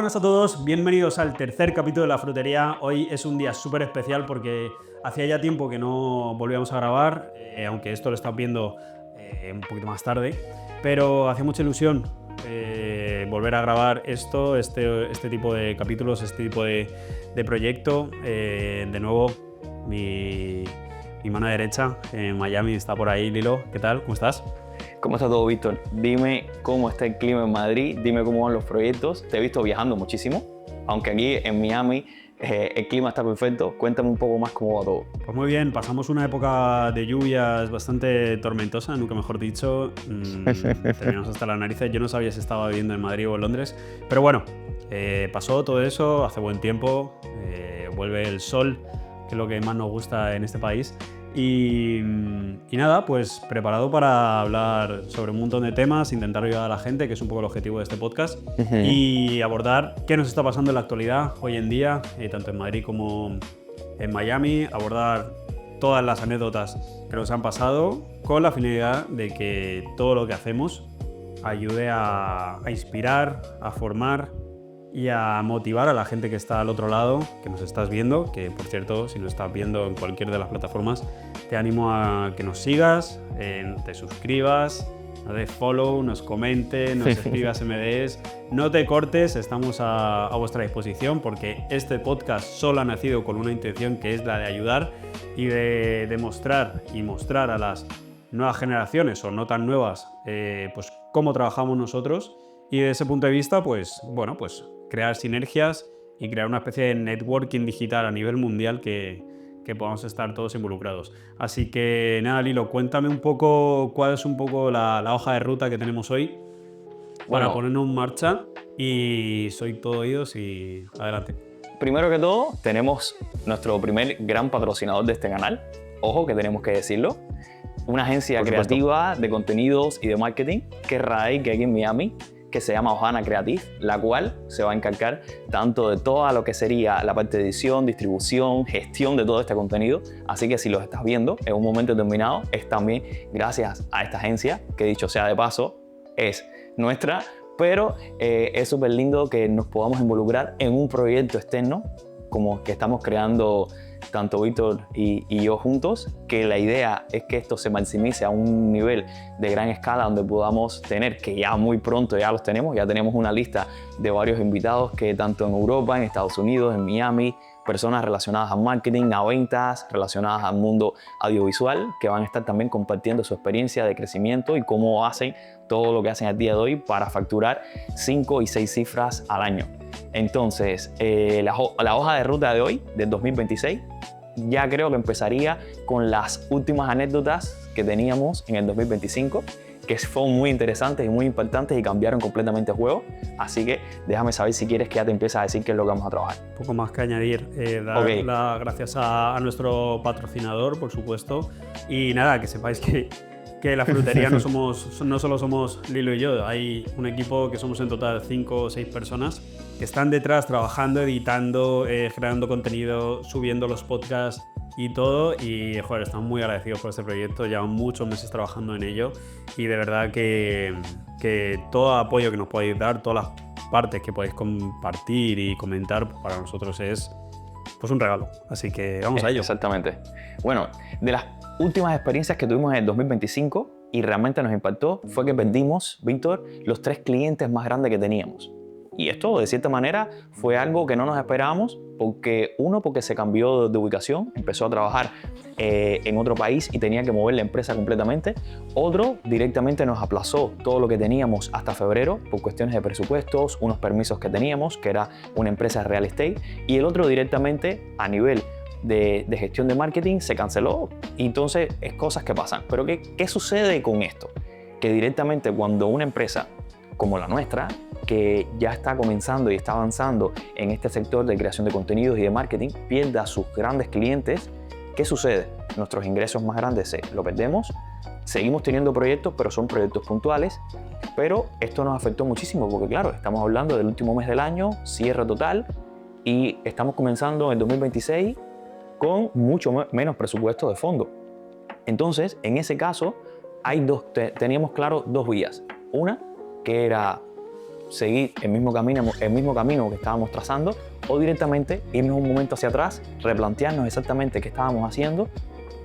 Muy buenas a todos, bienvenidos al tercer capítulo de La Frutería. Hoy es un día súper especial porque hacía ya tiempo que no volvíamos a grabar, aunque esto lo estás viendo un poquito más tarde, pero hacía mucha ilusión volver a grabar este tipo de capítulos, este tipo de proyecto. De nuevo, mi mano derecha en Miami está por ahí, Lilo. ¿Qué tal? ¿Cómo estás? ¿Cómo está todo, Víctor? Dime cómo está el clima en Madrid, dime cómo van los proyectos. Te he visto viajando muchísimo, aunque aquí en Miami el clima está perfecto. Cuéntame un poco más cómo va todo. Pues muy bien, pasamos una época de lluvias bastante tormentosa, nunca mejor dicho. Terminamos hasta las narices. Yo no sabía si estaba viviendo en Madrid o en Londres, pero bueno, pasó todo eso, hace buen tiempo, vuelve el sol, que es lo que más nos gusta en este país. Y nada, pues preparado para hablar sobre un montón de temas, intentar ayudar a la gente, que es un poco el objetivo de este podcast, y abordar qué nos está pasando en la actualidad hoy en día, tanto en Madrid como en Miami, abordar todas las anécdotas que nos han pasado con la finalidad de que todo lo que hacemos ayude a inspirar, a formar y a motivar a la gente que está al otro lado, que nos estás viendo, que por cierto, si nos estás viendo en cualquier de las plataformas, te animo a que nos sigas, te suscribas, nos des follow, nos comentes, nos escribas MDs, no te cortes, estamos a vuestra disposición porque este podcast solo ha nacido con una intención que es la de ayudar y de demostrar y mostrar a las nuevas generaciones o no tan nuevas pues cómo trabajamos nosotros. Y desde ese punto de vista, pues bueno, pues crear sinergias y crear una especie de networking digital a nivel mundial que podamos estar todos involucrados. Así que nada, Lilo, cuéntame un poco cuál es un poco la hoja de ruta que tenemos hoy para ponernos en marcha, y soy todo oídos y adelante. Primero que todo, tenemos nuestro primer gran patrocinador de este canal. Ojo, que tenemos que decirlo. Una agencia creativa de contenidos y de marketing que radica aquí en Miami, que se llama Ohana Creative, la cual se va a encargar tanto de toda lo que sería la parte de edición, distribución, gestión de todo este contenido. Así que si los estás viendo en un momento determinado, es también gracias a esta agencia, que dicho sea de paso, es nuestra, pero es súper lindo que nos podamos involucrar en un proyecto externo como que estamos creando tanto Víctor y yo juntos, que la idea es que esto se maximice a un nivel de gran escala donde podamos tener, que ya muy pronto ya los tenemos, ya tenemos una lista de varios invitados que tanto en Europa, en Estados Unidos, en Miami, personas relacionadas a marketing, a ventas, relacionadas al mundo audiovisual, que van a estar también compartiendo su experiencia de crecimiento y cómo hacen todo lo que hacen al día de hoy para facturar 5 y 6 cifras al año. Entonces, la hoja de ruta de hoy, del 2026, ya creo que empezaría con las últimas anécdotas que teníamos en el 2025, que fueron muy interesantes y muy impactantes y cambiaron completamente el juego. Así que déjame saber si quieres que ya te empiece a decir qué es lo que vamos a trabajar. Un poco más que añadir, dar las gracias a nuestro patrocinador, por supuesto, y nada, que sepáis que La Frutería no solo somos Lilo y yo, hay un equipo que somos en total 5 o 6 personas que están detrás trabajando, editando, generando contenido, subiendo los podcasts y todo, y joder, estamos muy agradecidos por este proyecto, llevan muchos meses trabajando en ello y de verdad que todo apoyo que nos podéis dar, todas las partes que podéis compartir y comentar, para nosotros es pues un regalo, así que vamos a ello. Exactamente. Bueno, de las últimas experiencias que tuvimos en el 2025 y realmente nos impactó fue que perdimos, Víctor, los 3 clientes más grandes que teníamos. Y esto, de cierta manera, fue algo que no nos esperábamos porque se cambió de ubicación, empezó a trabajar en otro país y tenía que mover la empresa completamente. Otro directamente nos aplazó todo lo que teníamos hasta febrero por cuestiones de presupuestos, unos permisos que teníamos, que era una empresa de real estate, y el otro directamente a nivel de gestión de marketing se canceló. Y entonces es cosas que pasan. Pero ¿qué sucede con esto? Que directamente cuando una empresa como la nuestra, que ya está comenzando y está avanzando en este sector de creación de contenidos y de marketing, pierda a sus grandes clientes, ¿qué sucede? Nuestros ingresos más grandes lo perdemos, seguimos teniendo proyectos, pero son proyectos puntuales, pero esto nos afectó muchísimo porque claro, estamos hablando del último mes del año, cierre total, y estamos comenzando en el 2026 con mucho menos presupuesto de fondo. Entonces, en ese caso, teníamos claro 2 vías. Una, que era seguir el mismo camino que estábamos trazando, o directamente irnos un momento hacia atrás, replantearnos exactamente qué estábamos haciendo,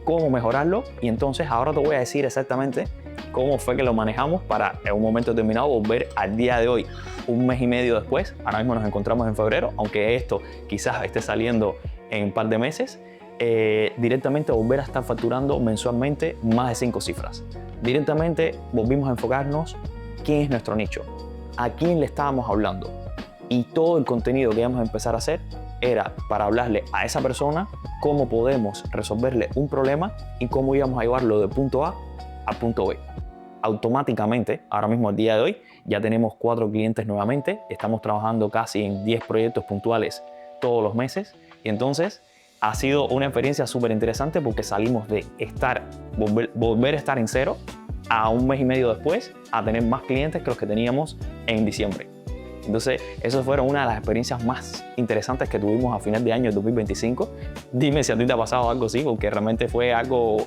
cómo mejorarlo, y entonces ahora te voy a decir exactamente cómo fue que lo manejamos para en un momento determinado volver al día de hoy, un mes y medio después. Ahora mismo nos encontramos en febrero, aunque esto quizás esté saliendo en un par de meses, directamente volver a estar facturando mensualmente más de 5 cifras. Directamente volvimos a enfocarnos quién es nuestro nicho, a quién le estábamos hablando, y todo el contenido que íbamos a empezar a hacer era para hablarle a esa persona cómo podemos resolverle un problema y cómo íbamos a llevarlo de punto A a punto B. Automáticamente, ahora mismo al día de hoy, ya tenemos 4 clientes nuevamente, estamos trabajando casi en 10 proyectos puntuales todos los meses, y entonces ha sido una experiencia súper interesante porque salimos de volver a estar en cero a un mes y medio después a tener más clientes que los que teníamos en diciembre. Entonces, esas fueron una de las experiencias más interesantes que tuvimos a final de año 2025. Dime si a ti te ha pasado algo así, porque realmente fue algo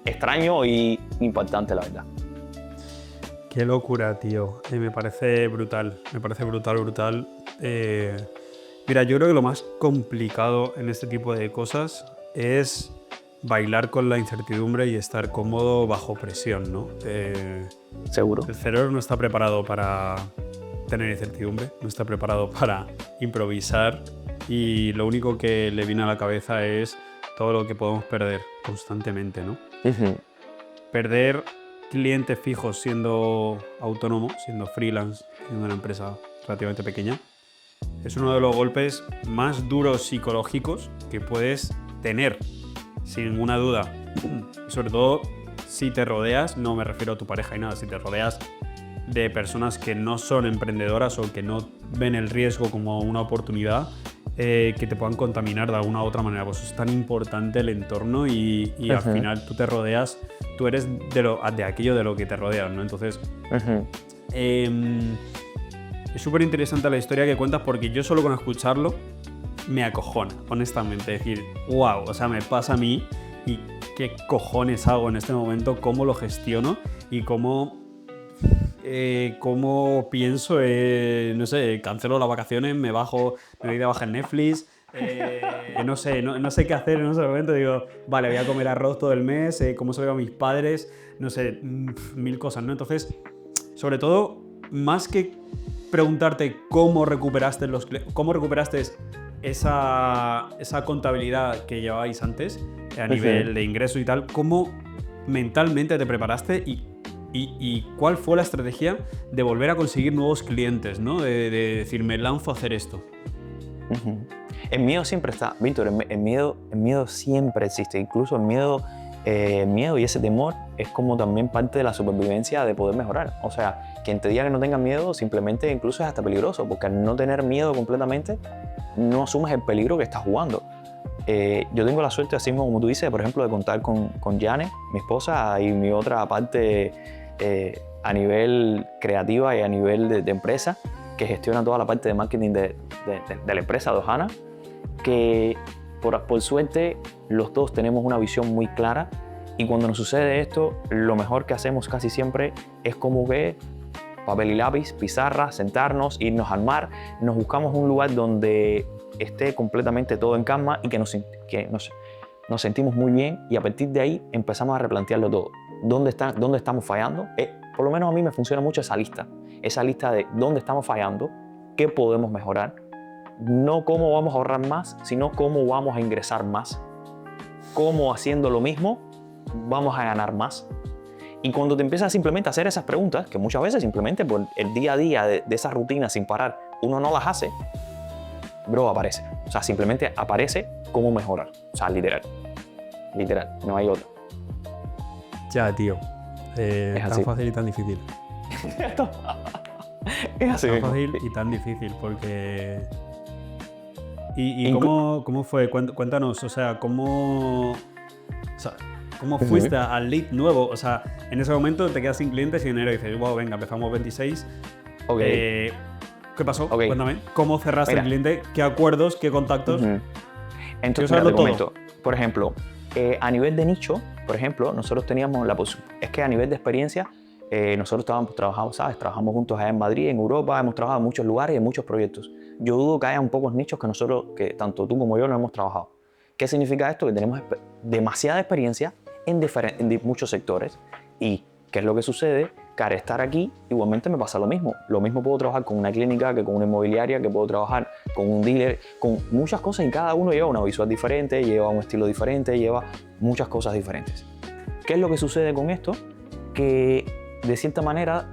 extraño y impactante, la verdad. Qué locura, tío. Me parece brutal. Me parece brutal. Mira, yo creo que lo más complicado en este tipo de cosas es bailar con la incertidumbre y estar cómodo bajo presión, ¿no? Seguro. El cerebro no está preparado para tener incertidumbre, no está preparado para improvisar, y lo único que le viene a la cabeza es todo lo que podemos perder constantemente, ¿no? Perder clientes fijos siendo autónomo, siendo freelance, siendo una empresa relativamente pequeña, es uno de los golpes más duros psicológicos que puedes tener, sin ninguna duda. Sobre todo si te rodeas, no me refiero a tu pareja y nada, si te rodeas de personas que no son emprendedoras o que no ven el riesgo como una oportunidad, que te puedan contaminar de alguna u otra manera. Pues es tan importante el entorno y al final tú te rodeas, tú eres de aquello de lo que te rodeas, ¿no? Entonces, es súper interesante la historia que cuentas, porque yo solo con escucharlo me acojona, honestamente. Es decir, wow, o sea, me pasa a mí y qué cojones hago en este momento, cómo lo gestiono y cómo pienso, no sé, cancelo las vacaciones, me voy de baja en Netflix, no sé qué hacer en ese momento. Digo, vale, voy a comer arroz todo el mes, cómo se lo digo a mis padres, no sé, mil cosas, ¿no? Entonces, sobre todo, más que preguntarte cómo recuperaste esa contabilidad que llevabais antes a nivel de ingreso y tal, cómo mentalmente te preparaste y cuál fue la estrategia de volver a conseguir nuevos clientes, ¿no? De decir, me lanzo a hacer esto. El miedo siempre está, Víctor, el miedo siempre existe. Incluso el miedo y ese temor es como también parte de la supervivencia de poder mejorar. O sea, quien te diga que no tengas miedo simplemente incluso es hasta peligroso, porque al no tener miedo completamente no asumes el peligro que estás jugando. Yo tengo la suerte, así como tú dices, por ejemplo, de contar con Jane, mi esposa, y mi otra parte a nivel creativa y a nivel de empresa, que gestiona toda la parte de marketing de la empresa de Ohana, que por suerte los dos tenemos una visión muy clara, y cuando nos sucede esto, lo mejor que hacemos casi siempre es como que papel y lápiz, pizarra, sentarnos, irnos al mar, nos buscamos un lugar donde esté completamente todo en calma y que nos sentimos muy bien, y a partir de ahí empezamos a replantearlo todo. ¿Dónde estamos fallando? Por lo menos a mí me funciona mucho esa lista de dónde estamos fallando, qué podemos mejorar, no cómo vamos a ahorrar más, sino cómo vamos a ingresar más, cómo haciendo lo mismo vamos a ganar más. Y cuando te empiezas simplemente a hacer esas preguntas, que muchas veces simplemente por el día a día de esas rutinas sin parar uno no las hace, bro, aparece. O sea, simplemente aparece cómo mejorar. O sea, literal, no hay otra. Ya, tío. Es tan así. fácil y tan difícil. Es así. Tan fácil y tan difícil, porque... ¿Y cómo fue? Cuéntanos, o sea, ¿cómo fuiste al lead nuevo? O sea, en ese momento te quedas sin clientes y en enero dices, wow, venga, empezamos 26. Okay. ¿Qué pasó? Okay. Cuéntame. ¿Cómo cerraste el cliente? ¿Qué acuerdos? ¿Qué contactos? Entonces, mira, te comento. Por ejemplo, a nivel de nicho, por ejemplo, nosotros teníamos es que a nivel de experiencia, nosotros trabajamos juntos allá en Madrid, en Europa, hemos trabajado en muchos lugares y en muchos proyectos. Yo dudo que haya un pocos nichos que tanto tú como yo no hemos trabajado. ¿Qué significa esto? Que tenemos demasiada experiencia en muchos sectores. ¿Y qué es lo que sucede? Que al estar aquí, igualmente me pasa lo mismo. Lo mismo puedo trabajar con una clínica, que con una inmobiliaria, que puedo trabajar con un dealer, con muchas cosas, y cada uno lleva una visual diferente, lleva un estilo diferente, lleva muchas cosas diferentes. ¿Qué es lo que sucede con esto? Que de cierta manera,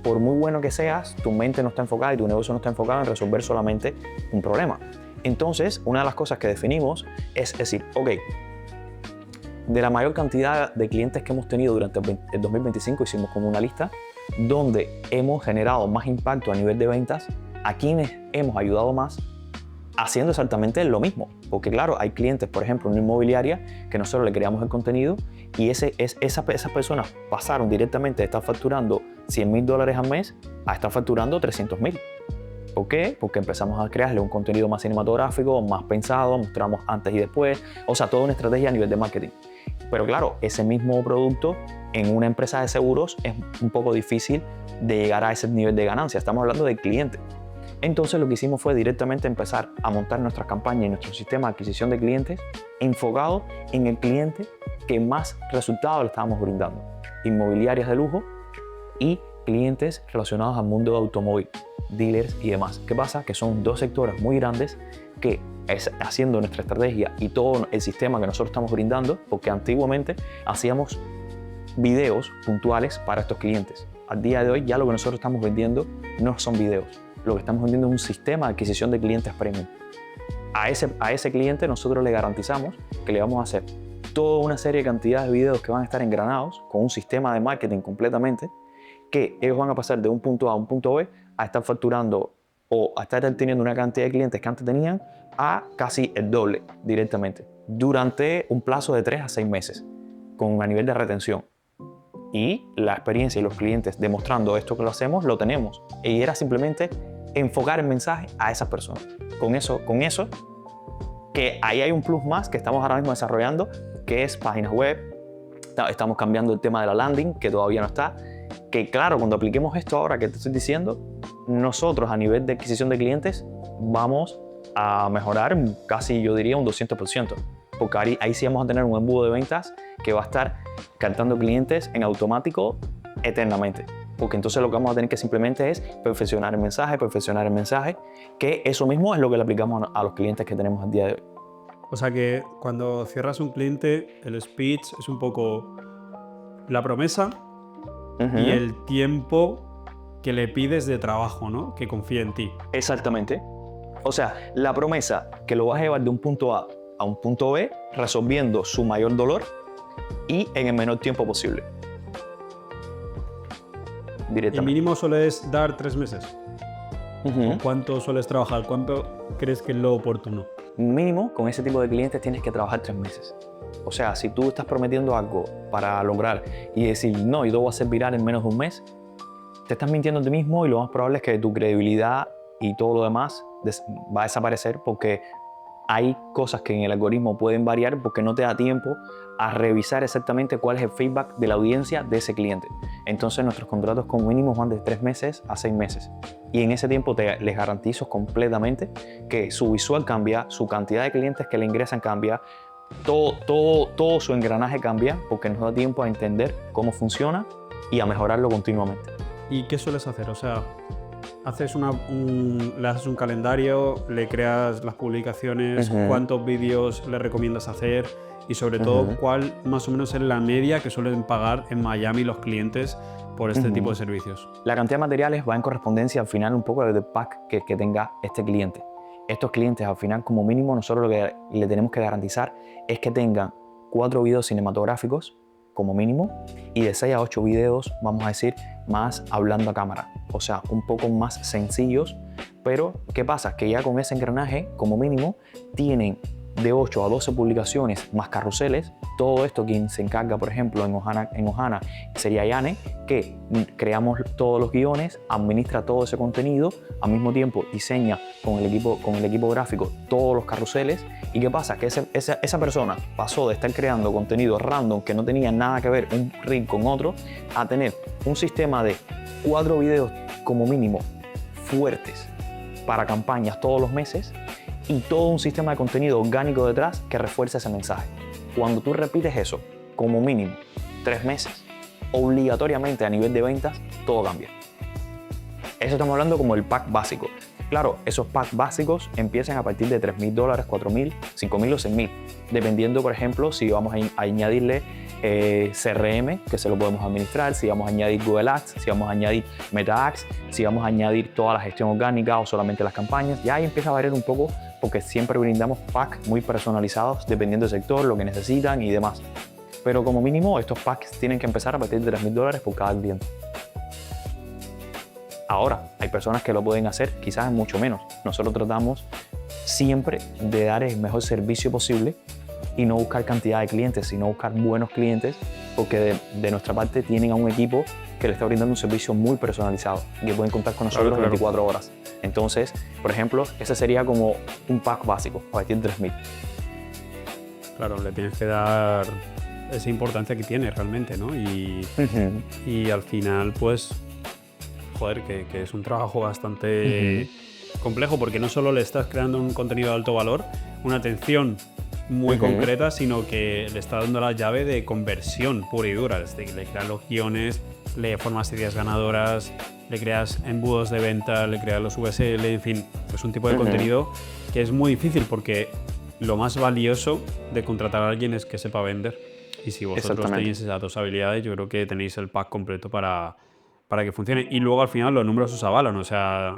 por muy bueno que seas, tu mente no está enfocada y tu negocio no está enfocado en resolver solamente un problema. Entonces, una de las cosas que definimos es decir, ok, de la mayor cantidad de clientes que hemos tenido durante el 2025, hicimos como una lista donde hemos generado más impacto a nivel de ventas, a quienes hemos ayudado más, haciendo exactamente lo mismo. Porque claro, hay clientes, por ejemplo, en una inmobiliaria, que nosotros le creamos el contenido y esas personas pasaron directamente de estar facturando $100,000 al mes a estar facturando $300,000. ¿Por qué? Porque empezamos a crearle un contenido más cinematográfico, más pensado, mostramos antes y después, o sea, toda una estrategia a nivel de marketing. Pero claro, ese mismo producto en una empresa de seguros es un poco difícil de llegar a ese nivel de ganancia. Estamos hablando del cliente. Entonces lo que hicimos fue directamente empezar a montar nuestras campañas y nuestro sistema de adquisición de clientes enfocado en el cliente que más resultados le estábamos brindando. Inmobiliarias de lujo y clientes relacionados al mundo de automóvil, dealers y demás. ¿Qué pasa? Que son dos sectores muy grandes que haciendo nuestra estrategia y todo el sistema que nosotros estamos brindando, porque antiguamente hacíamos videos puntuales para estos clientes. Al día de hoy ya lo que nosotros estamos vendiendo no son videos. Lo que estamos vendiendo es un sistema de adquisición de clientes premium. A ese cliente nosotros le garantizamos que le vamos a hacer toda una serie de cantidad de videos que van a estar engranados con un sistema de marketing completamente, que ellos van a pasar de un punto A a un punto B a estar facturando o a estar teniendo una cantidad de clientes que antes tenían a casi el doble directamente durante un plazo de 3 a 6 meses a nivel de retención. Y la experiencia y los clientes demostrando esto que lo hacemos, lo tenemos. Y era simplemente enfocar el mensaje a esas personas. Con eso, que ahí hay un plus más que estamos ahora mismo desarrollando, que es páginas web. Estamos cambiando el tema de la landing, que todavía no está. Que claro, cuando apliquemos esto ahora que te estoy diciendo, nosotros a nivel de adquisición de clientes vamos a mejorar casi, yo diría, un 200%. Porque ahí sí vamos a tener un embudo de ventas que va a estar captando clientes en automático eternamente. Porque entonces lo que vamos a tener que simplemente es perfeccionar el mensaje, que eso mismo es lo que le aplicamos a los clientes que tenemos al día de hoy. O sea que cuando cierras un cliente, el speech es un poco la promesa y el tiempo que le pides de trabajo, ¿no? Que confíe en ti. Exactamente. O sea, la promesa que lo vas a llevar de un punto A a un punto B, resolviendo su mayor dolor y en el menor tiempo posible. ¿El mínimo sueles dar 3 meses? ¿Cuánto sueles trabajar? ¿Cuánto crees que es lo oportuno? Mínimo, con ese tipo de clientes tienes que trabajar 3 meses. O sea, si tú estás prometiendo algo para lograr y decir, no, yo lo voy a hacer viral en menos de un mes, te estás mintiendo a ti mismo y lo más probable es que tu credibilidad y todo lo demás va a desaparecer, porque hay cosas que en el algoritmo pueden variar porque no te da tiempo a revisar exactamente cuál es el feedback de la audiencia de ese cliente. Entonces nuestros contratos con mínimos van de 3 meses a 6 meses. Y en ese tiempo les garantizo completamente que su visual cambia, su cantidad de clientes que le ingresan cambia, todo su engranaje cambia, porque nos da tiempo a entender cómo funciona y a mejorarlo continuamente. ¿Y qué sueles hacer? O sea, le haces un calendario, le creas las publicaciones, cuántos vídeos le recomiendas hacer y sobre todo cuál más o menos es la media que suelen pagar en Miami los clientes por este tipo de servicios. La cantidad de materiales va en correspondencia al final un poco del pack que tenga este cliente. Estos clientes al final, como mínimo, nosotros lo que le tenemos que garantizar es que tengan 4 videos cinematográficos como mínimo y de 6 a 8 videos, vamos a decir, más hablando a cámara. O sea, un poco más sencillos, pero ¿qué pasa? Que ya con ese engranaje, como mínimo, tienen de 8 a 12 publicaciones más carruseles. Todo esto quien se encarga, por ejemplo, en Ohana sería Yane, que creamos todos los guiones, administra todo ese contenido, al mismo tiempo diseña con el equipo gráfico todos los carruseles. ¿Y qué pasa? Que esa persona pasó de estar creando contenido random que no tenía nada que ver un reel con otro, a tener un sistema de 4 videos como mínimo fuertes para campañas todos los meses y todo un sistema de contenido orgánico detrás que refuerce ese mensaje. Cuando tú repites eso como mínimo 3 meses, obligatoriamente a nivel de ventas todo cambia. Eso estamos hablando como el pack básico. Claro, esos packs básicos empiezan a partir de $3,000, $4,000, $5,000 o $6,000, dependiendo, por ejemplo, si vamos a añadirle CRM, que se lo podemos administrar, si vamos a añadir Google Ads, si vamos a añadir Meta Ads, si vamos a añadir toda la gestión orgánica o solamente las campañas. Ya ahí empieza a variar un poco porque siempre brindamos packs muy personalizados dependiendo del sector, lo que necesitan y demás. Pero como mínimo estos packs tienen que empezar a partir de $3,000 por cada cliente. Ahora, hay personas que lo pueden hacer quizás mucho menos. Nosotros tratamos siempre de dar el mejor servicio posible y no buscar cantidad de clientes, sino buscar buenos clientes, porque de nuestra parte tienen a un equipo que le está brindando un servicio muy personalizado y que pueden contar con nosotros 24 horas. Entonces, por ejemplo, ese sería como un pack básico, a partir de 3,000. Claro, le tienes que dar esa importancia que tiene realmente, ¿no? Y al final, pues, joder, que es un trabajo bastante complejo, porque no solo le estás creando un contenido de alto valor, una atención muy concreta, sino que le está dando la llave de conversión pura y dura. Le creas los guiones, le formas ideas ganadoras, le creas embudos de venta, le creas los VSL, en fin, es un tipo de contenido que es muy difícil, porque lo más valioso de contratar a alguien es que sepa vender. Y si vosotros tenéis esas dos habilidades, yo creo que tenéis el pack completo para que funcione. Y luego al final los números os avalan. O sea,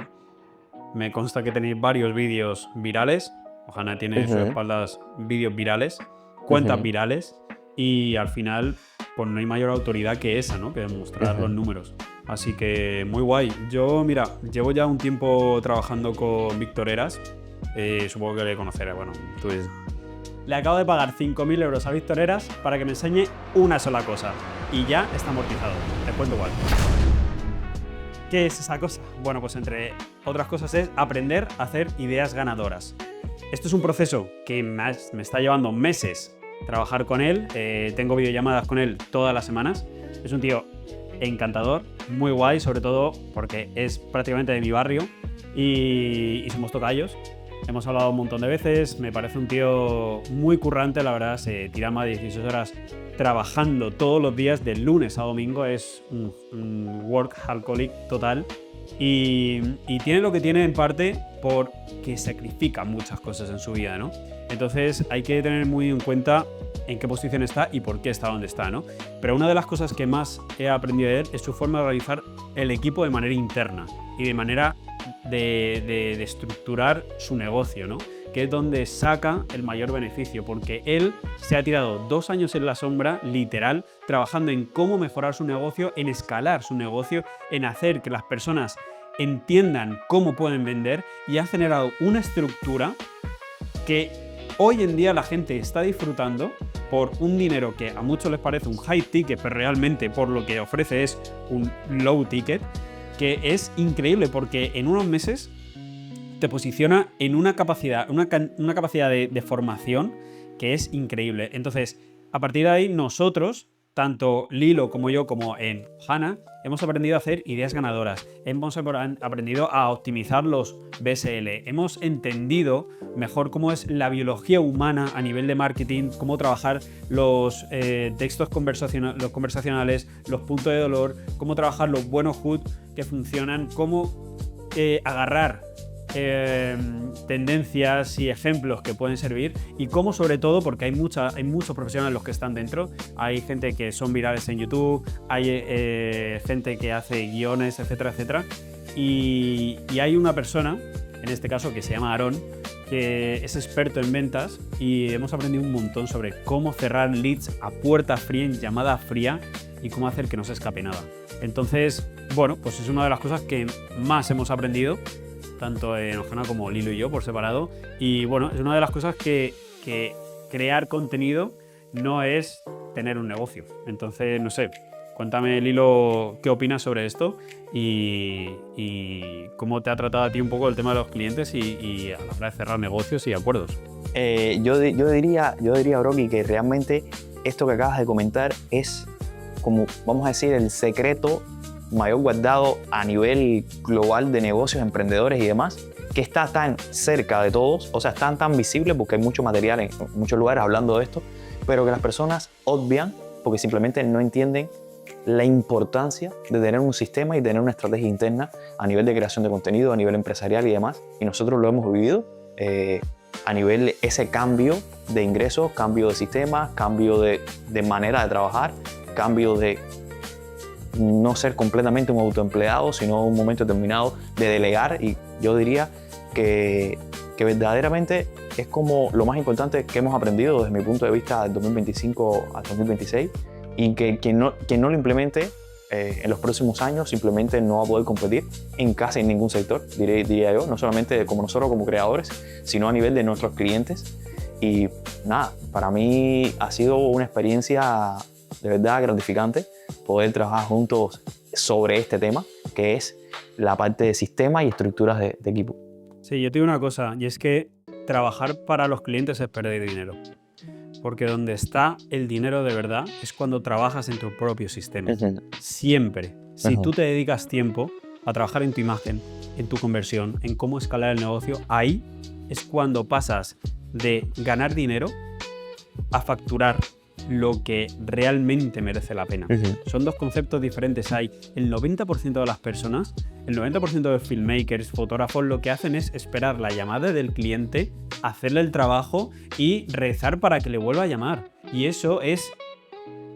me consta que tenéis varios vídeos virales. Ohana tiene en sus espaldas vídeos virales, cuentas virales, y al final pues no hay mayor autoridad que esa, ¿no? Que demostrar los números. Así que muy guay. Yo, mira, llevo ya un tiempo trabajando con Víctor Heras. Supongo que le conocerás. Bueno, tú ves. Le acabo de pagar 5.000 euros a Víctor Heras para que me enseñe una sola cosa. Y ya está amortizado. Te cuento cuál. ¿Qué es esa cosa? Bueno, pues entre otras cosas es aprender a hacer ideas ganadoras. Esto es un proceso que me está llevando meses trabajar con él. Tengo videollamadas con él todas las semanas. Es un tío encantador, muy guay, sobre todo porque es prácticamente de mi barrio y somos tocayos. Hemos hablado un montón de veces. Me parece un tío muy currante, la verdad. Se tira más de 16 horas trabajando todos los días, de lunes a domingo. Es un workaholic total. Y tiene lo que tiene en parte porque sacrifica muchas cosas en su vida, ¿no? Entonces hay que tener muy en cuenta en qué posición está y por qué está donde está, ¿no? Pero una de las cosas que más he aprendido de él es su forma de organizar el equipo de manera interna y de manera de estructurar su negocio, ¿no? Que es donde saca el mayor beneficio, porque él se ha tirado 2 años en la sombra, literal, trabajando en cómo mejorar su negocio, en escalar su negocio, en hacer que las personas entiendan cómo pueden vender, y ha generado una estructura que hoy en día la gente está disfrutando por un dinero que a muchos les parece un high ticket, pero realmente por lo que ofrece es un low ticket, que es increíble porque en unos meses te posiciona en una capacidad de formación que es increíble. Entonces, a partir de ahí, nosotros, tanto Lilo como yo, como en Ohana, hemos aprendido a hacer ideas ganadoras. Hemos aprendido a optimizar los VSL. Hemos entendido mejor cómo es la biología humana a nivel de marketing, cómo trabajar los textos conversacionales, los puntos de dolor, cómo trabajar los buenos hooks que funcionan, cómo agarrar tendencias y ejemplos que pueden servir, y cómo, sobre todo, porque hay muchos profesionales los que están dentro. Hay gente que son virales en YouTube, hay gente que hace guiones, etcétera, etcétera, y hay una persona, en este caso, que se llama Aarón, que es experto en ventas, y hemos aprendido un montón sobre cómo cerrar leads a puerta fría, en llamada fría, y cómo hacer que no se escape nada. Entonces, bueno, pues es una de las cosas que más hemos aprendido, tanto en Ohana como Lilo y yo por separado. Y bueno, es una de las cosas que que crear contenido no es tener un negocio. Entonces, no sé, cuéntame, Lilo, qué opinas sobre esto y cómo te ha tratado a ti un poco el tema de los clientes y a la hora de cerrar negocios y acuerdos. Yo diría, Brocky, que realmente esto que acabas de comentar es como, vamos a decir, el secreto mayor guardado a nivel global de negocios, emprendedores y demás, que está tan cerca de todos, o sea, está tan visible porque hay mucho material en muchos lugares hablando de esto, pero que las personas obvian porque simplemente no entienden la importancia de tener un sistema y tener una estrategia interna a nivel de creación de contenido, a nivel empresarial y demás. Y nosotros lo hemos vivido a nivel de ese cambio de ingresos, cambio de sistemas, cambio de manera de trabajar, cambio de no ser completamente un autoempleado, sino un momento determinado de delegar. Y yo diría que verdaderamente es como lo más importante que hemos aprendido desde mi punto de vista del 2025 al 2026, y que quien no lo implemente en los próximos años simplemente no va a poder competir en casi ningún sector, diría yo, no solamente como nosotros como creadores, sino a nivel de nuestros clientes. Y nada, para mí ha sido una experiencia de verdad gratificante poder trabajar juntos sobre este tema, que es la parte de sistemas y estructuras de equipo. Sí, yo te digo una cosa, y es que trabajar para los clientes es perder dinero. Porque donde está el dinero de verdad es cuando trabajas en tu propio sistema. Siempre. Si tú te dedicas tiempo a trabajar en tu imagen, en tu conversión, en cómo escalar el negocio, ahí es cuando pasas de ganar dinero a facturar lo que realmente merece la pena. Son dos conceptos diferentes. Hay el 90% de las personas, el 90% de filmmakers, fotógrafos, lo que hacen es esperar la llamada del cliente, hacerle el trabajo y rezar para que le vuelva a llamar. Y eso es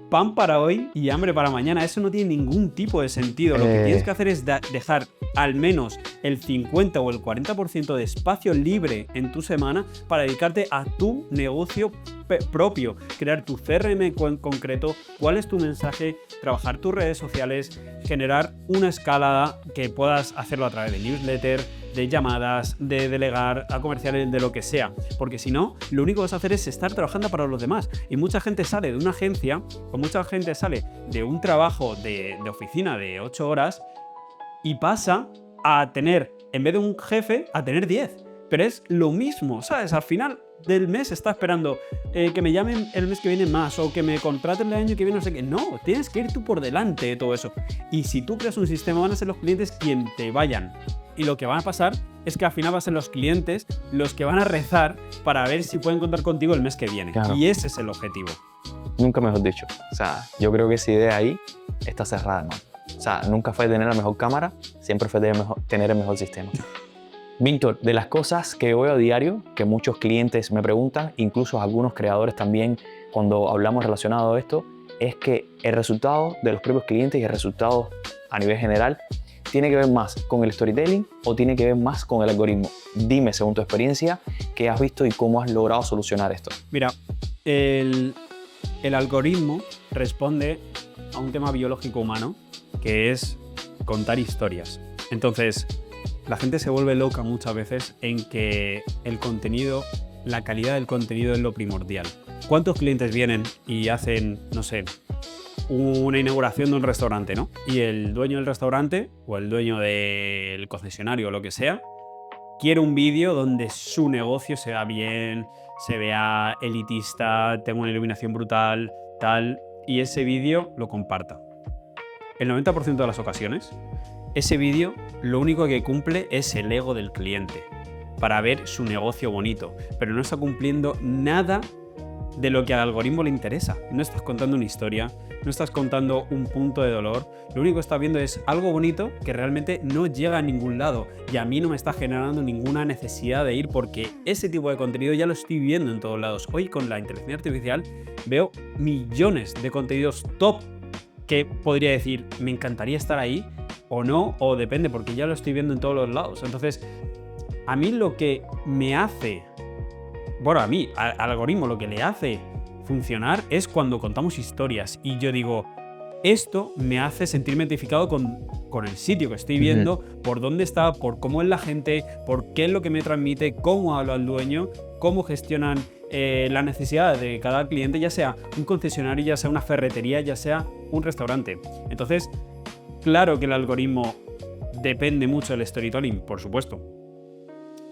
pan para hoy y hambre para mañana. Eso no tiene ningún tipo de sentido. Lo que tienes que hacer es dejar al menos el 50 o el 40% de espacio libre en tu semana para dedicarte a tu negocio propio, crear tu CRM en concreto, cuál es tu mensaje, trabajar tus redes sociales, generar una escalada que puedas hacerlo a través de newsletter, de llamadas, de delegar a comerciales, de lo que sea, porque si no, lo único que vas a hacer es estar trabajando para los demás. Y mucha gente sale de una agencia, o mucha gente sale de un trabajo de oficina de 8 horas y pasa a tener, en vez de un jefe, a tener 10. Pero es lo mismo, ¿sabes? Al final del mes está esperando que me llamen el mes que viene más o que me contraten el año que viene, no sé qué. No, tienes que ir tú por delante de todo eso. Y si tú creas un sistema, van a ser los clientes quien te vayan. Y lo que va a pasar es que al final van a ser los clientes los que van a rezar para ver si pueden contar contigo el mes que viene. Claro. Y ese es el objetivo. Nunca mejor dicho. O sea, yo creo que esa idea ahí está cerrada, ¿no? O sea, nunca fue tener la mejor cámara, siempre fue tener el mejor sistema. Víctor, de las cosas que veo a diario, que muchos clientes me preguntan, incluso algunos creadores también, cuando hablamos relacionado a esto, es que el resultado de los propios clientes y el resultado a nivel general tiene que ver más con el storytelling o tiene que ver más con el algoritmo. Dime, según tu experiencia, qué has visto y cómo has logrado solucionar esto. Mira, el algoritmo responde a un tema biológico humano, que es contar historias. Entonces, la gente se vuelve loca muchas veces en que el contenido, la calidad del contenido es lo primordial. ¿Cuántos clientes vienen y hacen, no sé, una inauguración de un restaurante, ¿no? Y el dueño del restaurante o el dueño del concesionario o lo que sea quiere un vídeo donde su negocio se vea bien, se vea elitista, tenga una iluminación brutal, tal, y ese vídeo lo comparta. El 90% de las ocasiones, ese vídeo lo único que cumple es el ego del cliente para ver su negocio bonito, pero no está cumpliendo nada de lo que al algoritmo le interesa. No estás contando una historia, no estás contando un punto de dolor, lo único que estás viendo es algo bonito que realmente no llega a ningún lado y a mí no me está generando ninguna necesidad de ir porque ese tipo de contenido ya lo estoy viendo en todos lados. Hoy con la inteligencia artificial veo millones de contenidos top que podría decir, me encantaría estar ahí o no, o depende, porque ya lo estoy viendo en todos los lados. Entonces, a mí lo que me hace, bueno, a mí, al algoritmo lo que le hace funcionar es cuando contamos historias y yo digo, esto me hace sentirme identificado con el sitio que estoy viendo, por dónde está, por cómo es la gente, por qué es lo que me transmite, cómo habla el dueño, cómo gestionan la necesidad de cada cliente, ya sea un concesionario, ya sea una ferretería, ya sea un restaurante. Entonces, claro que el algoritmo depende mucho del storytelling, por supuesto.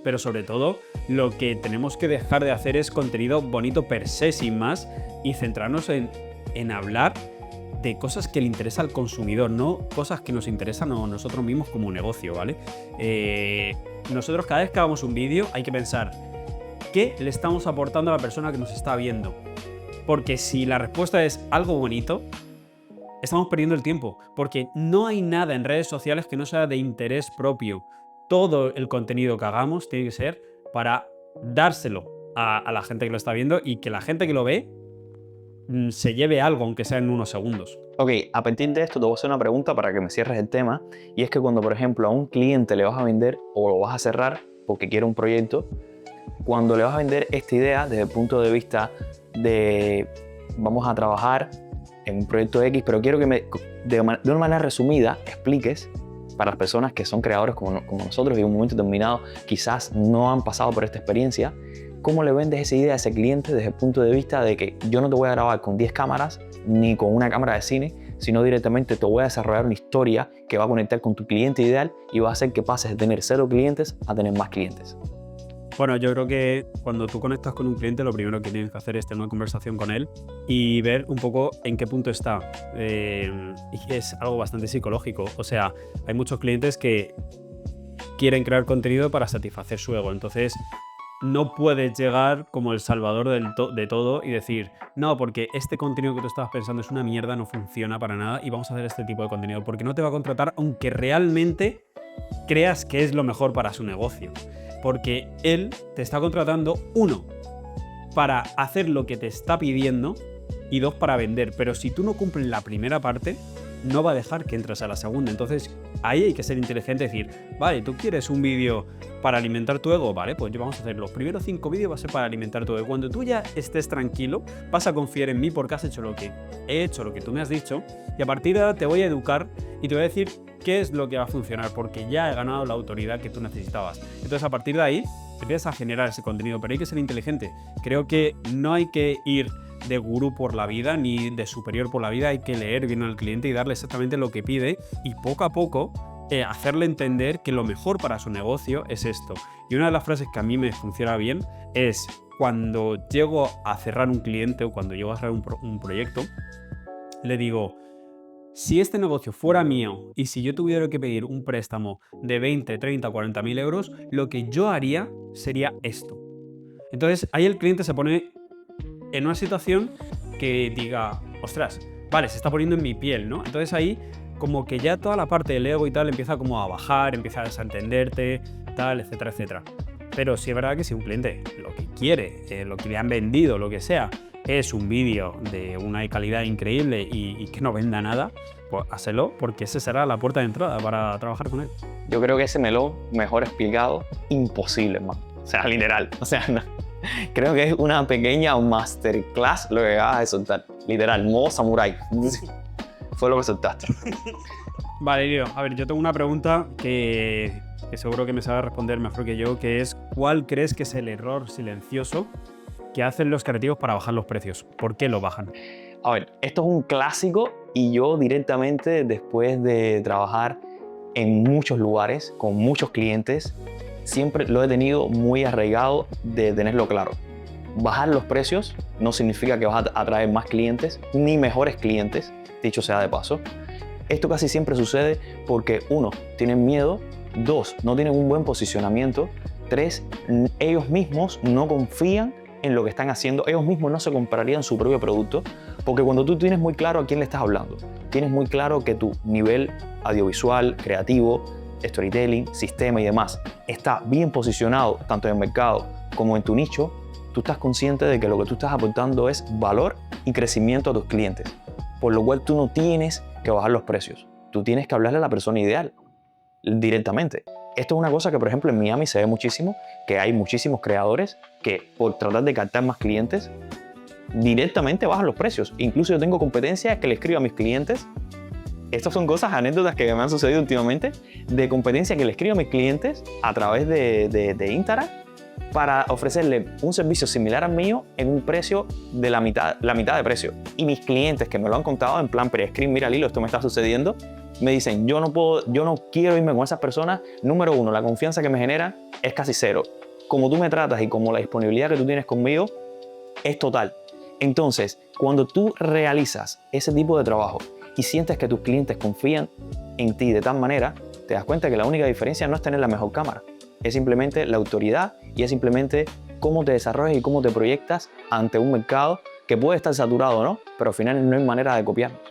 Pero sobre todo, lo que tenemos que dejar de hacer es contenido bonito per se, sin más, y centrarnos en hablar de cosas que le interesa al consumidor, no cosas que nos interesan a nosotros mismos como un negocio, ¿vale? Nosotros cada vez que hagamos un vídeo hay que pensar qué le estamos aportando a la persona que nos está viendo. Porque si la respuesta es algo bonito, estamos perdiendo el tiempo, porque no hay nada en redes sociales que no sea de interés propio. Todo el contenido que hagamos tiene que ser para dárselo a la gente que lo está viendo y que la gente que lo ve se lleve algo, aunque sea en unos segundos. Ok, a partir de esto te voy a hacer una pregunta para que me cierres el tema, y es que cuando, por ejemplo, a un cliente le vas a vender o lo vas a cerrar porque quiere un proyecto, cuando le vas a vender esta idea desde el punto de vista de vamos a trabajar en un proyecto X, pero quiero que de una manera resumida expliques para las personas que son creadores como nosotros y en un momento determinado quizás no han pasado por esta experiencia, ¿cómo le vendes esa idea a ese cliente desde el punto de vista de que yo no te voy a grabar con 10 cámaras ni con una cámara de cine, sino directamente te voy a desarrollar una historia que va a conectar con tu cliente ideal y va a hacer que pases de tener 0 clientes a tener más clientes? Bueno, yo creo que cuando tú conectas con un cliente, lo primero que tienes que hacer es tener una conversación con él y ver un poco en qué punto está. Y es algo bastante psicológico. O sea, hay muchos clientes que quieren crear contenido para satisfacer su ego. Entonces, no puedes llegar como el salvador de todo y decir, no, porque este contenido que tú estabas pensando es una mierda, no funciona para nada y vamos a hacer este tipo de contenido. Porque no te va a contratar aunque realmente creas que es lo mejor para su negocio. Porque él te está contratando, 1, para hacer lo que te está pidiendo y 2, para vender. Pero si tú no cumples la primera parte, no va a dejar que entres a la segunda. Entonces, ahí hay que ser inteligente y decir, vale, ¿tú quieres un vídeo para alimentar tu ego? Vale, pues vamos a hacer los primeros 5 vídeos va a ser para alimentar tu ego. Cuando tú ya estés tranquilo, vas a confiar en mí porque has hecho lo que he hecho, lo que tú me has dicho, y a partir de ahora te voy a educar y te voy a decir qué es lo que va a funcionar, porque ya he ganado la autoridad que tú necesitabas. Entonces, a partir de ahí, empiezas a generar ese contenido, pero hay que ser inteligente. Creo que no hay que ir de gurú por la vida, ni de superior por la vida, hay que leer bien al cliente y darle exactamente lo que pide y poco a poco hacerle entender que lo mejor para su negocio es esto. Y una de las frases que a mí me funciona bien es cuando llego a cerrar un cliente o cuando llego a cerrar un proyecto, le digo, si este negocio fuera mío y si yo tuviera que pedir un préstamo de 20, 30, 40.000 euros, lo que yo haría sería esto. Entonces ahí el cliente se pone en una situación que diga, ostras, vale, se está poniendo en mi piel, ¿no? Entonces ahí como que ya toda la parte del ego y tal empieza como a bajar, empieza a desentenderte, tal, etcétera, etcétera. Pero sí es verdad que si un cliente lo que quiere, lo que le han vendido, lo que sea, es un vídeo de una calidad increíble y que no venda nada, pues hazlo, porque esa será la puerta de entrada para trabajar con él. Yo creo que ese melón, mejor explicado, imposible, man. O sea, literal. O sea, no. Creo que es una pequeña masterclass lo que acabas de soltar. Literal, modo samurái. Fue lo que soltaste. Vale, Lirio, a ver, yo tengo una pregunta que seguro que me sabe responder mejor que yo, que es ¿cuál crees que es el error silencioso que hacen los creativos para bajar los precios? ¿Por qué lo bajan? A ver, esto es un clásico y yo directamente, después de trabajar en muchos lugares, con muchos clientes, siempre lo he tenido muy arraigado de tenerlo claro. Bajar los precios no significa que vas a atraer más clientes ni mejores clientes, dicho sea de paso. Esto casi siempre sucede porque 1, tienen miedo, 2, no tienen un buen posicionamiento, 3, ellos mismos no confían en lo que están haciendo, ellos mismos no se comprarían su propio producto, porque cuando tú tienes muy claro a quién le estás hablando, tienes muy claro que tu nivel audiovisual, creativo, storytelling, sistema y demás está bien posicionado tanto en el mercado como en tu nicho, tú estás consciente de que lo que tú estás aportando es valor y crecimiento a tus clientes, por lo cual tú no tienes que bajar los precios, tú tienes que hablarle a la persona ideal directamente. Esto es una cosa que, por ejemplo, en Miami se ve muchísimo, que hay muchísimos creadores que por tratar de captar más clientes directamente bajan los precios. Incluso yo tengo competencia que le escribo a mis clientes. Estas son cosas, anécdotas que me han sucedido últimamente, de competencia que le escribo a mis clientes a través de Instagram para ofrecerle un servicio similar al mío en un precio de la mitad de precio. Y mis clientes que me lo han contado en plan pre-screen, mira Lilo, esto me está sucediendo, me dicen, yo no quiero irme con esas personas. Número uno, la confianza que me genera es casi cero. Como tú me tratas y como la disponibilidad que tú tienes conmigo es total. Entonces, cuando tú realizas ese tipo de trabajo y sientes que tus clientes confían en ti de tal manera, te das cuenta que la única diferencia no es tener la mejor cámara, es simplemente la autoridad y es simplemente cómo te desarrollas y cómo te proyectas ante un mercado que puede estar saturado o no, pero al final no hay manera de copiarnos,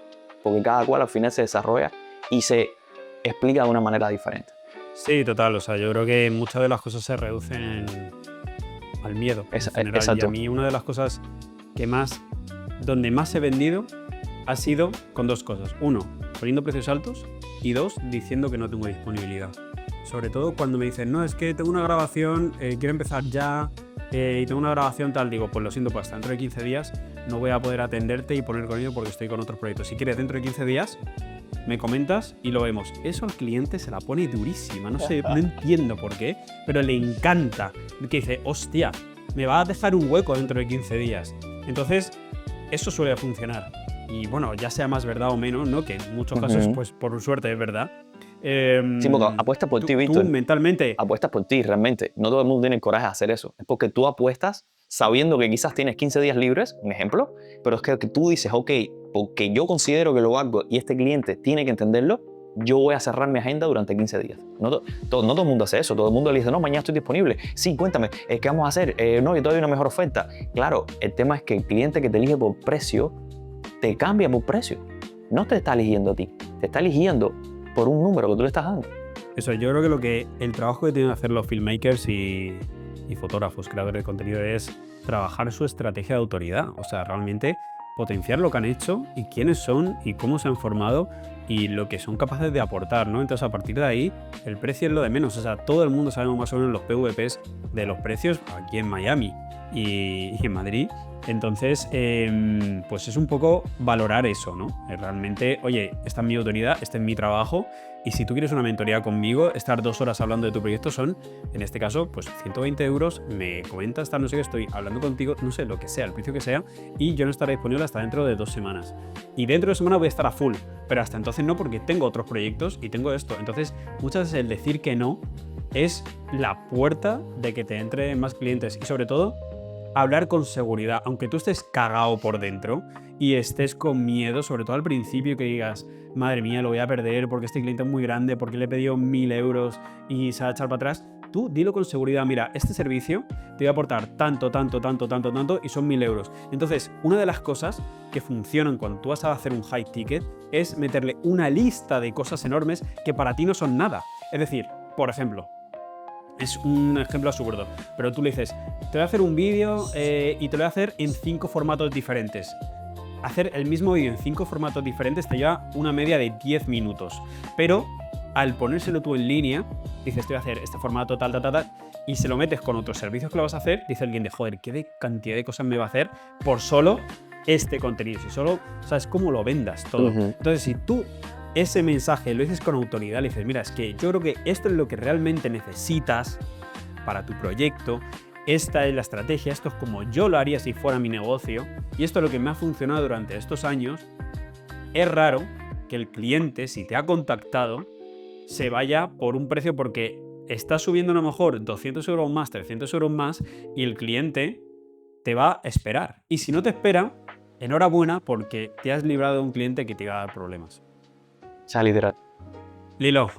porque cada cual al final se desarrolla y se explica de una manera diferente. Sí, total. O sea, yo creo que muchas de las cosas se reducen al miedo en general. Exacto. Y a mí una de las cosas donde más he vendido ha sido con dos cosas. Uno, poniendo precios altos y dos, diciendo que no tengo disponibilidad. Sobre todo cuando me dicen, no, es que tengo una grabación, quiero empezar ya y tengo una grabación tal, digo, pues lo siento, pues hasta dentro de 15 días no voy a poder atenderte y poner con ello porque estoy con otros proyectos. Si quieres, dentro de 15 días me comentas y lo vemos. Eso al cliente se la pone durísima, no entiendo por qué, pero le encanta. Que dice, hostia, me va a dejar un hueco dentro de 15 días. Entonces, eso suele funcionar. Y bueno, ya sea más verdad o menos, ¿no? Que en muchos casos, pues por suerte es verdad. Sí, porque apuestas por ti, Víctor. Tú mentalmente apuestas por ti, realmente. No todo el mundo tiene el coraje de hacer eso. Es porque tú apuestas sabiendo que quizás tienes 15 días libres, un ejemplo, pero es que tú dices, ok, porque yo considero que lo hago y este cliente tiene que entenderlo, yo voy a cerrar mi agenda durante 15 días. No todo el mundo hace eso. Todo el mundo le dice, no, mañana estoy disponible. Sí, cuéntame, ¿qué vamos a hacer? No, yo todavía hay una mejor oferta. Claro, el tema es que el cliente que te elige por precio, te cambia por precio. No te está eligiendo a ti, te está eligiendo por un número que tú le estás dando. Eso, yo creo que el trabajo que tienen que hacer los filmmakers y fotógrafos, creadores de contenido, es trabajar su estrategia de autoridad. O sea, realmente potenciar lo que han hecho y quiénes son y cómo se han formado y lo que son capaces de aportar, ¿no? Entonces, a partir de ahí, el precio es lo de menos. O sea, todo el mundo sabemos más o menos los PVPs de los precios aquí en Miami y en Madrid. Entonces, pues es un poco valorar eso, ¿no? Realmente, oye, esta es mi autoridad, este es mi trabajo, y si tú quieres una mentoría conmigo, estar 2 horas hablando de tu proyecto son, en este caso, pues 120 euros, me comentas, tal, no sé qué, estoy hablando contigo, no sé, lo que sea, el precio que sea, y yo no estaré disponible hasta dentro de 2 semanas. Y dentro de 2 semanas voy a estar a full, pero hasta entonces no, porque tengo otros proyectos y tengo esto. Entonces, muchas veces el decir que no es la puerta de que te entren más clientes y sobre todo, hablar con seguridad, aunque tú estés cagado por dentro y estés con miedo, sobre todo al principio, que digas, madre mía, lo voy a perder porque este cliente es muy grande, porque le he pedido 1.000 euros y se va a echar para atrás. Tú dilo con seguridad, mira, este servicio te va a aportar tanto y son 1.000 euros. Entonces, una de las cosas que funcionan cuando tú vas a hacer un high ticket es meterle una lista de cosas enormes que para ti no son nada. Es decir, por ejemplo, es un ejemplo absurdo, pero tú le dices, te voy a hacer un vídeo y te lo voy a hacer en 5 formatos diferentes. Hacer el mismo vídeo en 5 formatos diferentes te lleva una media de 10 minutos. Pero al ponérselo tú en línea, dices, te voy a hacer este formato tal, y se lo metes con otros servicios que lo vas a hacer, dice alguien de, joder, ¿qué de cantidad de cosas me va a hacer por solo este contenido? Si solo, sabes cómo lo vendas todo. Entonces, si tú ese mensaje lo dices con autoridad, le dices, mira, es que yo creo que esto es lo que realmente necesitas para tu proyecto, esta es la estrategia, esto es como yo lo haría si fuera mi negocio, y esto es lo que me ha funcionado durante estos años. Es raro que el cliente, si te ha contactado, se vaya por un precio porque está subiendo a lo mejor 200 euros más, 300 euros más, y el cliente te va a esperar. Y si no te espera, enhorabuena, porque te has librado de un cliente que te iba a dar problemas. O sea, literal. Lilo,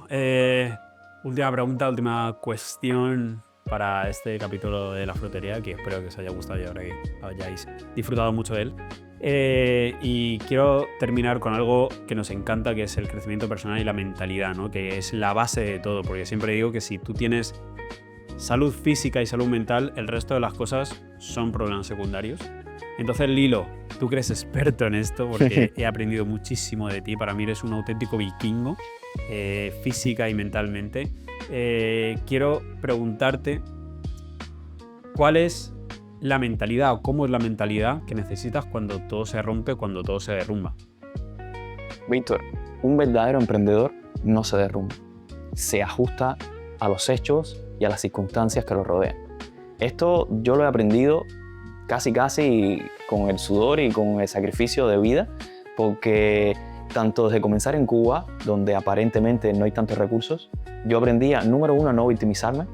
última pregunta, última cuestión para este capítulo de la frutería, que espero que os haya gustado y ahora que hayáis disfrutado mucho de él. Y quiero terminar con algo que nos encanta, que es el crecimiento personal y la mentalidad, ¿no? Que es la base de todo, porque siempre digo que si tú tienes salud física y salud mental, el resto de las cosas son problemas secundarios. Entonces, Lilo, tú que eres experto en esto, porque he aprendido muchísimo de ti, para mí eres un auténtico vikingo, física y mentalmente. Quiero preguntarte cuál es la mentalidad o cómo es la mentalidad que necesitas cuando todo se rompe, cuando todo se derrumba. Víctor, un verdadero emprendedor no se derrumba, se ajusta a los hechos y a las circunstancias que lo rodean. Esto yo lo he aprendido casi con el sudor y con el sacrificio de vida, porque tanto desde comenzar en Cuba, donde aparentemente no hay tantos recursos, yo aprendí número 1, a no victimizarme,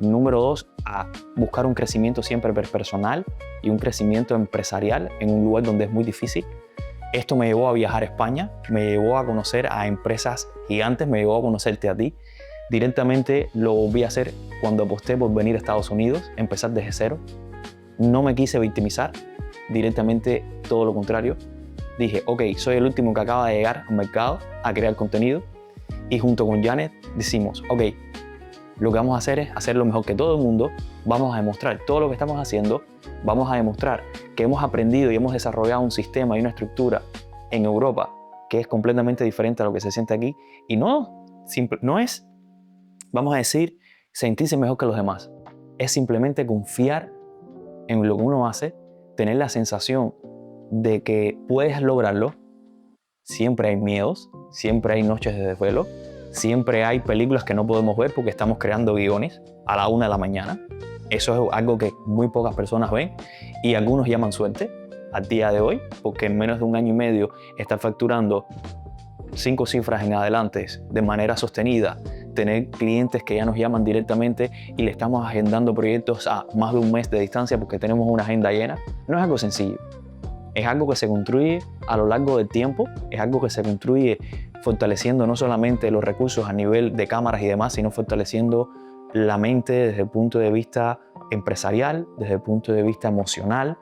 número 2, a buscar un crecimiento siempre personal y un crecimiento empresarial en un lugar donde es muy difícil. Esto me llevó a viajar a España, me llevó a conocer a empresas gigantes, me llevó a conocerte a ti. Directamente lo volví a hacer cuando aposté por venir a Estados Unidos, empezar desde cero. No me quise victimizar, directamente todo lo contrario. Dije, ok, soy el último que acaba de llegar al mercado a crear contenido, y junto con Janet decimos, ok, lo que vamos a hacer es hacerlo mejor que todo el mundo, vamos a demostrar todo lo que estamos haciendo, vamos a demostrar que hemos aprendido y hemos desarrollado un sistema y una estructura en Europa que es completamente diferente a lo que se siente aquí, y no es, vamos a decir, sentirse mejor que los demás, es simplemente confiar en lo que uno hace, tener la sensación de que puedes lograrlo. Siempre hay miedos, siempre hay noches de desvelo, siempre hay películas que no podemos ver porque estamos creando guiones a la 1 de la mañana. Eso es algo que muy pocas personas ven y algunos llaman suerte al día de hoy, porque en menos de 1 año y medio estar facturando 5 cifras en adelante de manera sostenida, tener clientes que ya nos llaman directamente y le estamos agendando proyectos a más de 1 mes de distancia porque tenemos una agenda llena, no es algo sencillo. Es algo que se construye a lo largo del tiempo, es algo que se construye fortaleciendo no solamente los recursos a nivel de cámaras y demás, sino fortaleciendo la mente desde el punto de vista empresarial, desde el punto de vista emocional.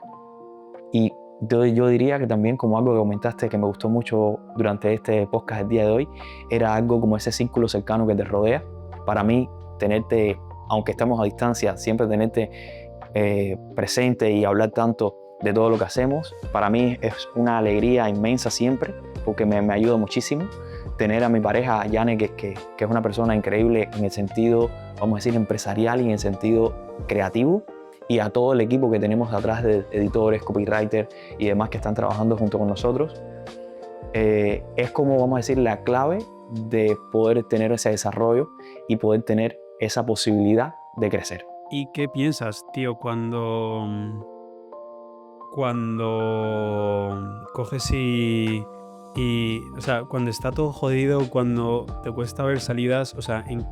Y yo diría que también, como algo que comentaste que me gustó mucho durante este podcast el día de hoy, era algo como ese círculo cercano que te rodea. Para mí, tenerte, aunque estamos a distancia, siempre tenerte presente y hablar tanto de todo lo que hacemos, para mí es una alegría inmensa siempre, porque me ayuda muchísimo. Tener a mi pareja, Janet, que es una persona increíble en el sentido, vamos a decir, empresarial y en el sentido creativo, y a todo el equipo que tenemos atrás de editores, copywriters y demás que están trabajando junto con nosotros, es como, vamos a decir, la clave de poder tener ese desarrollo y poder tener esa posibilidad de crecer. ¿Y qué piensas, tío, cuando coges o sea, cuando está todo jodido, cuando te cuesta ver salidas, o sea, ¿en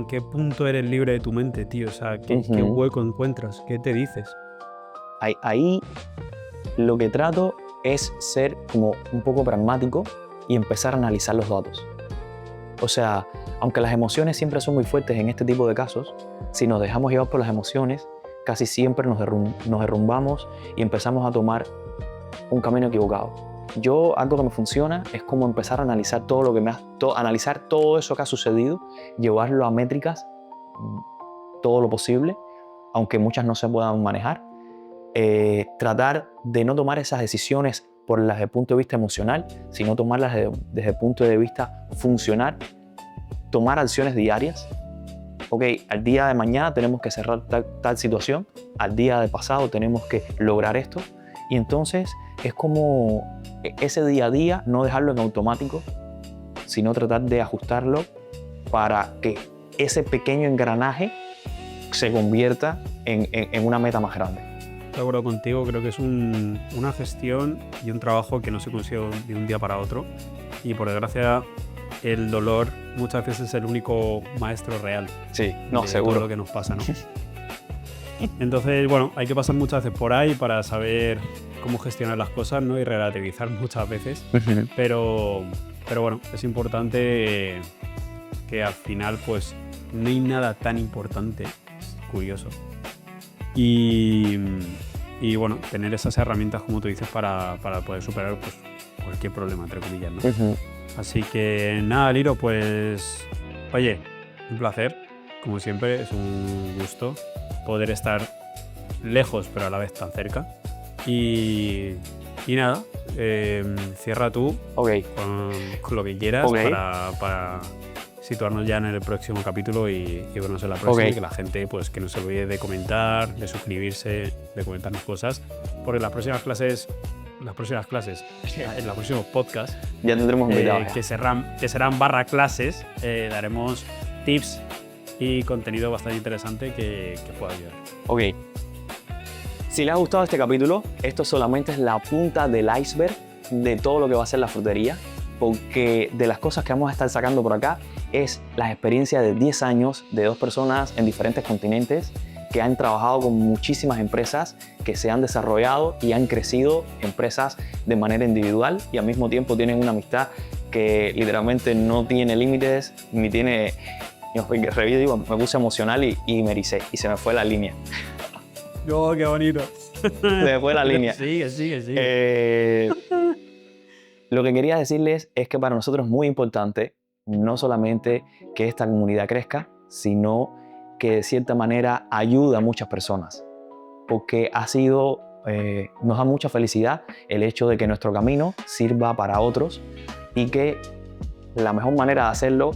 qué punto eres libre de tu mente, tío? O sea, ¿qué hueco encuentras? ¿Qué te dices? Ahí lo que trato es ser como un poco pragmático y empezar a analizar los datos. O sea, aunque las emociones siempre son muy fuertes en este tipo de casos, si nos dejamos llevar por las emociones, casi siempre nos derrumbamos y empezamos a tomar un camino equivocado. Algo que me funciona es como empezar a analizar analizar todo eso que ha sucedido, llevarlo a métricas todo lo posible, aunque muchas no se puedan manejar. Tratar de no tomar esas decisiones desde el punto de vista emocional, sino tomarlas desde el punto de vista funcional, tomar acciones diarias. Ok, al día de mañana tenemos que cerrar tal situación, al día de pasado tenemos que lograr esto, y entonces es como ese día a día no dejarlo en automático, sino tratar de ajustarlo para que ese pequeño engranaje se convierta en una meta más grande. De acuerdo contigo, creo que es una gestión y un trabajo que no se consigue de un día para otro, y por desgracia el dolor muchas veces es el único maestro real. Sí, no, de seguro. todo lo que nos pasa, ¿no? Entonces, bueno, hay que pasar muchas veces por ahí para saber cómo gestionar las cosas, ¿no? Y relativizar muchas veces. Pero bueno, es importante que al final, pues, no hay nada tan importante. Es curioso. Y bueno, tener esas herramientas, como tú dices, para poder superar, pues, cualquier problema, entre comillas, ¿no? Así que nada, Liro, pues, oye, un placer, como siempre, es un gusto poder estar lejos pero a la vez tan cerca. Y nada, cierra tú con lo que quieras para situarnos ya en el próximo capítulo y vernos en la próxima. Y que la gente, pues, que no se olvide de comentar, de suscribirse, de comentarnos cosas, porque en los próximos podcasts ya tendremos invitados que serán /clases, daremos tips y contenido bastante interesante que pueda ayudar. Ok. Si les ha gustado este capítulo, esto solamente es la punta del iceberg de todo lo que va a ser la frutería, porque de las cosas que vamos a estar sacando por acá es las experiencias de 10 años de 2 personas en diferentes continentes que han trabajado con muchísimas empresas, que se han desarrollado y han crecido empresas de manera individual y al mismo tiempo tienen una amistad que literalmente no tiene límites ni tiene... Digo, me puse emocional y me ericé y se me fue la línea. ¡Oh, qué bonito! Se me fue la línea. Sigue. Lo que quería decirles es que para nosotros es muy importante no solamente que esta comunidad crezca, sino que de cierta manera ayuda a muchas personas, porque nos da mucha felicidad el hecho de que nuestro camino sirva para otros y que la mejor manera de hacerlo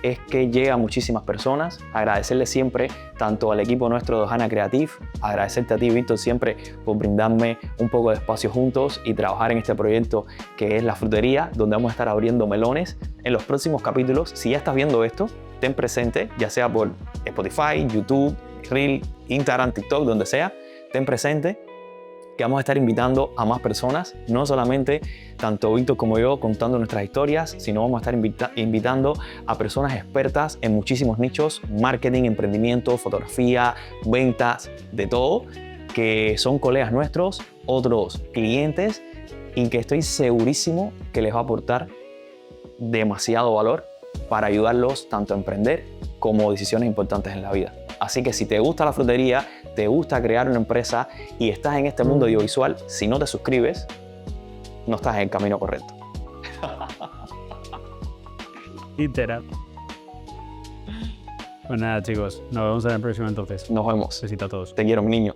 es que llegue a muchísimas personas. Agradecerle siempre tanto al equipo nuestro de Ohana Creative, agradecerte a ti, Víctor, siempre por brindarme un poco de espacio juntos y trabajar en este proyecto que es la frutería, donde vamos a estar abriendo melones en los próximos capítulos. Si ya estás viendo esto, ten presente, ya sea por Spotify, YouTube, Reel, Instagram, TikTok, donde sea, ten presente que vamos a estar invitando a más personas, no solamente tanto Víctor como yo contando nuestras historias, sino vamos a estar invitando a personas expertas en muchísimos nichos, marketing, emprendimiento, fotografía, ventas, de todo, que son colegas nuestros, otros clientes y que estoy segurísimo que les va a aportar demasiado valor para ayudarlos tanto a emprender como decisiones importantes en la vida. Así que si te gusta la frutería, te gusta crear una empresa y estás en este mundo audiovisual, si no te suscribes, no estás en el camino correcto. Literal. Pues nada, chicos, nos vemos en el próximo entonces. Nos vemos. Besito a todos. Te quiero, mi niño.